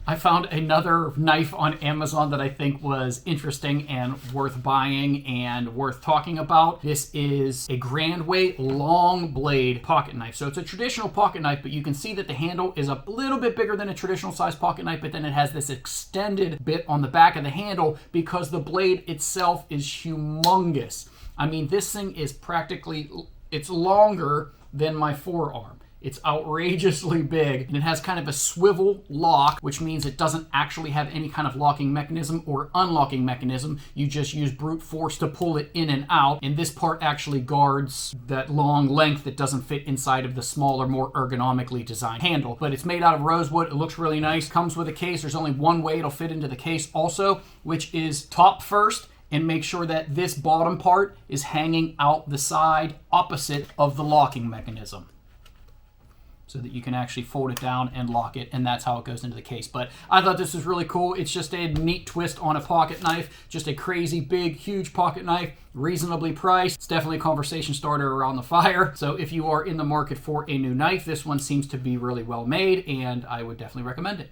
I found another knife on Amazon that I think was interesting and worth buying and worth talking about. This is a grand weight long blade pocket knife. So it's a traditional pocket knife, but you can see that the handle is a little bit bigger than a traditional size pocket knife, but then it has this extended bit on the back of the handle because the blade itself is humongous. I mean, this thing is practically, it's longer than my forearm. It's outrageously big, and it has kind of a swivel lock, which means it doesn't actually have any kind of locking mechanism or unlocking mechanism. You just use brute force to pull it in and out, and this part actually guards that long length that doesn't fit inside of the smaller, more ergonomically designed handle. But it's made out of rosewood. It looks really nice. Comes with a case. There's only one way it'll fit into the case also, which is top first, and make sure that this bottom part is hanging out the side opposite of the locking mechanism, so that you can actually fold it down and lock it, and that's how it goes into the case. But I thought this was really cool. It's just a neat twist on a pocket knife, just a crazy big, huge pocket knife, reasonably priced. It's definitely a conversation starter around the fire. So if you are in the market for a new knife, this one seems to be really well made, and I would definitely recommend it.